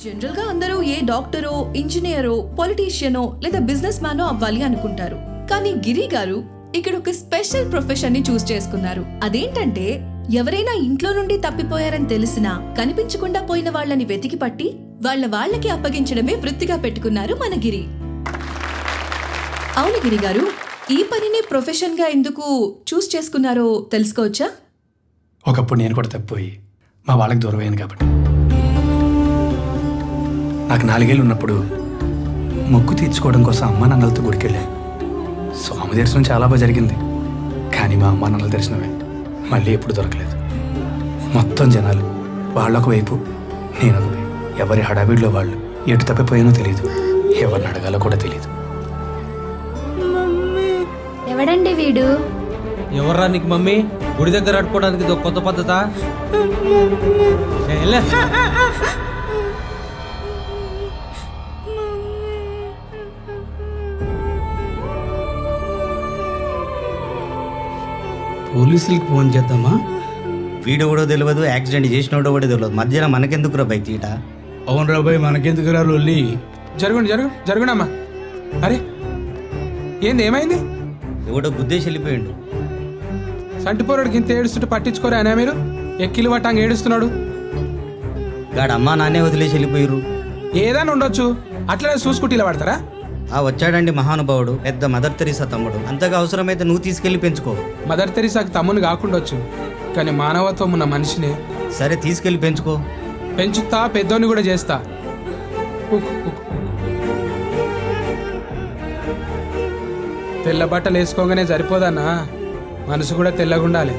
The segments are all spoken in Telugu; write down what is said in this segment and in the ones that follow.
జనరల్ గా అందరూ ఏ డాక్టరో, ఇంజనీరో, పొలిటీషియనో లేదా బిజినెస్ మ్యానో అవ్వాలి అనుకుంటారు. కానీ గిరి గారు ఇక్కడ ఒక స్పెషల్ ప్రొఫెషన్ ని చూస్ చేసుకున్నారు. అదేంటంటే ఎవరైనా ఇంట్లో నుండి తప్పిపోయారని తెలిసినా కనిపించకుండా పోయిన వాళ్ళని వెతికి పట్టి వాళ్ళకి అప్పగించడమే వృత్తిగా పెట్టుకున్నారు మన గిరి. అవును గిరి గారు, ఈ పనిని ప్రొఫెషన్ గా ఎందుకు చూస్ చేసుకున్నారో తెలుసుకోవచ్చా? ఒకప్పుడు నేను కూడా తప్పిపోయి మా వాళ్ళకి దూరం అయ్యాను కాబట్టి. నాకు 4 ఏళ్ళు ఉన్నప్పుడు మొక్కు తీర్చుకోవడం కోసం అమ్మా నాన్నలతో గుడికెళ్ళాను. స్వామి దర్శనం చాలా బాగా జరిగింది. కానీ మా అమ్మా నాన్నల దర్శనమే మళ్ళీ ఎప్పుడు దొరకలేదు. మొత్తం జనాలు వాళ్ళొక వైపు, నేను ఒక వైపు. ఎవరి హడావిడిలో వాళ్ళు ఎటు తప్పిపోయానో తెలియదు, ఎవరిని అడగాలో కూడా తెలియదు. ఎవడండి వీడు? ఎవర్రా నీకు మమ్మీ? గుడి దగ్గర అడుకోవడానికి ఇది ఒక కొత్త పద్ధత. పోలీసులకి ఫోన్ చేద్దామా? వీడు కూడా తెలియదు, యాక్సిడెంట్ చేసినోడో కూడా తెలియదు. మధ్యలో మనకెందుకు రా బైక్ తీట? అవును రాబాయ్, మనకెందుకు రా లొల్లి? జరుగునమ్మా. అరే ఏంది, ఏమైంది? ఎవడో గుద్దేసి వెళ్ళిపోయిండు. సంటిపోరాడికి ఇంత ఏడుస్తుంటే పట్టించుకోరా అనే మీరు? ఎక్కిలు పట్టాంగా ఏడుస్తున్నాడు. గాడు అమ్మా నాన్నే వదిలేసి వెళ్ళిపోయారు. ఏదైనా ఉండొచ్చు, అట్లనే చూసుకుంటే ఇలా పడతారా? వచ్చాడండి మహానుభావుడు, పెద్ద మదర్ తెరీసా తమ్ముడు. అంతగా అవసరమైతే నువ్వు తీసుకెళ్ళి పెంచుకో. మదర్ తెరీసాకి తమ్ముని కాకుండొచ్చు, కానీ మానవత్వం ఉన్న మనిషిని. సరే తీసుకెళ్ళి పెంచుకో. పెంచుతా, పెద్దోని కూడా చేస్తా. తెల్ల బట్టలు వేసుకోగానే సరిపోదన్నా, మనసు కూడా తెల్లగుండాలి.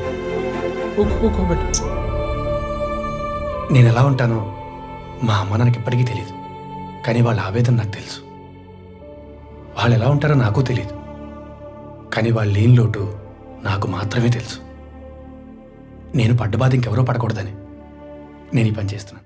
నేను ఎలా ఉంటానో మా అమ్మ నాన్నకి ఇప్పటికీ తెలియదు. కానీ వాళ్ళ ఆవేదన నాకు తెలుసు. వాళ్ళు ఎలా ఉంటారో నాకు తెలియదు. కానీ వాళ్ళు లేని లోటు నాకు మాత్రమే తెలుసు. నేను పడ్డ బాధ ఇంకెవరో పడకూడదని నేను ఈ పని చేస్తున్నాను.